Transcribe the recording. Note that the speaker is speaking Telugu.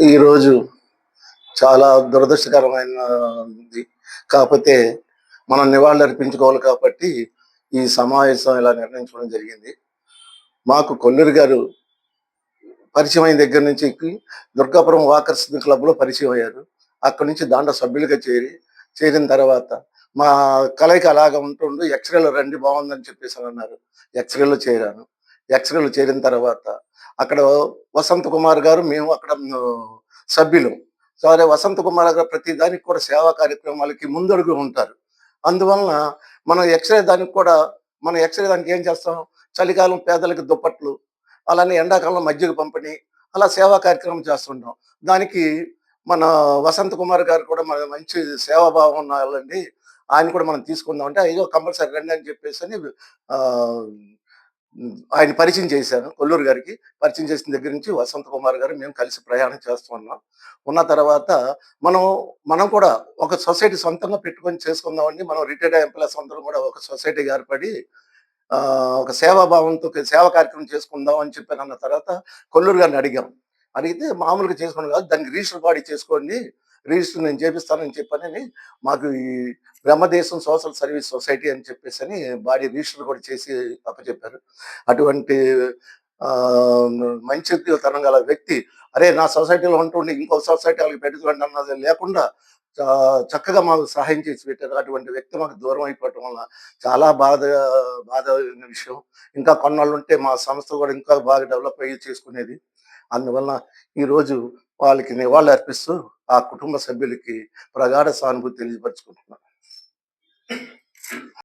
ఈరోజు చాలా దురదృష్టకరమైనది. కాపోతే మనం నివాళులర్పించుకోవాలి కాబట్టి, ఈ సమావేశం ఇలా నిర్ణయించుకోవడం జరిగింది. మాకు కొల్లూరి గారు పరిచయమైన దగ్గర నుంచి దుర్గాపురం వాకర్స్ క్లబ్‌లో పరిచయం అయ్యారు. అక్కడి నుంచి దాంట్లో సభ్యులుగా చేరిన తర్వాత మా కలయిక అలాగా ఉంటుండు. ఎక్స్‌రేలో రండి బావుందని చెప్పేసనన్నారు. ఎక్స్‌రేలో చేరాను. ఎక్స్‌రేలో చేరిన తర్వాత అక్కడ వసంత్ కుమార్ గారు, మేము అక్కడ సభ్యులం. సరే వసంత్ కుమార్ గారు ప్రతి దానికి కూడా సేవా కార్యక్రమాలకి ముందడుగు ఉంటారు. అందువలన మనం ఎక్స్‌రే దానికి కూడా మనం ఎక్స్‌రే దానికి ఏం చేస్తాం? చలికాలం పేదలకి దుప్పట్లు, అలానే ఎండాకాలంలో మజ్జిగ పంపిణీ, అలా సేవా కార్యక్రమం చేస్తుంటాం. దానికి మన వసంత్ కుమార్ గారు కూడా మన మంచి సేవాభావం ఉన్నోళ్ళండి. ఆయన కూడా మనం తీసుకుందాం అంటే, అయ్యో! కంపల్సరీ రండి అని చెప్పేసని ఆహ్, ఆయన పరిచయం చేశాను కొల్లూరు గారికి. పరిచయం చేసిన దగ్గర నుంచి వసంత్ కుమార్ గారు, మేము కలిసి ప్రయాణం చేస్తూ ఉన్నాం. ఉన్న తర్వాత మనం, మనం కూడా ఒక సొసైటీ సొంతంగా పెట్టుకొని చేసుకుందామండి. మనం రిటైర్డ్ ఎంప్లాయీస్ అందరం కూడా ఒక సొసైటీగా ఏర్పడి ఒక సేవాభావంతో సేవా కార్యక్రమం చేసుకుందాం అని చెప్పానన్న తర్వాత కొల్లూరు గారిని అడిగాం. అడిగితే మామూలుగా చేసుకోవడం కాదు, దానికి రిజిస్టర్ బాడీ చేసుకోండి. రిజిస్టర్ నేను చేపిస్తానని చెప్పనని మాకు ఈ బ్రహ్మదేశం సోషల్ సర్వీస్ సొసైటీ అని చెప్పేసని బాడీ రిజిస్టర్ కూడా చేసి అప్పచెప్పారు. అటువంటి ఆహ్, మంచితనం గల వ్యక్తి, అరే! నా సొసైటీలో ఉంటుండి ఇంకో సొసైటీ వాళ్ళకి పెట్టుకోండి అన్నది లేకుండా చా చక్కగా మాకు సహాయం చేసి పెట్టారు. అటువంటి వ్యక్తి మాకు దూరం అయిపోవటం వల్ల చాలా బాధ అయిన విషయం. ఇంకా కొన్నాళ్ళుంటే మా సంస్థ కూడా ఇంకా బాగా డెవలప్ అయ్యి చేసుకునేది. అందువలన ఈరోజు వాళ్ళకి నివాళులర్పిస్తూ ఆ కుటుంబ సభ్యులకి ప్రగాఢ సానుభూతి తెలియపరుచుకుంటున్నాను.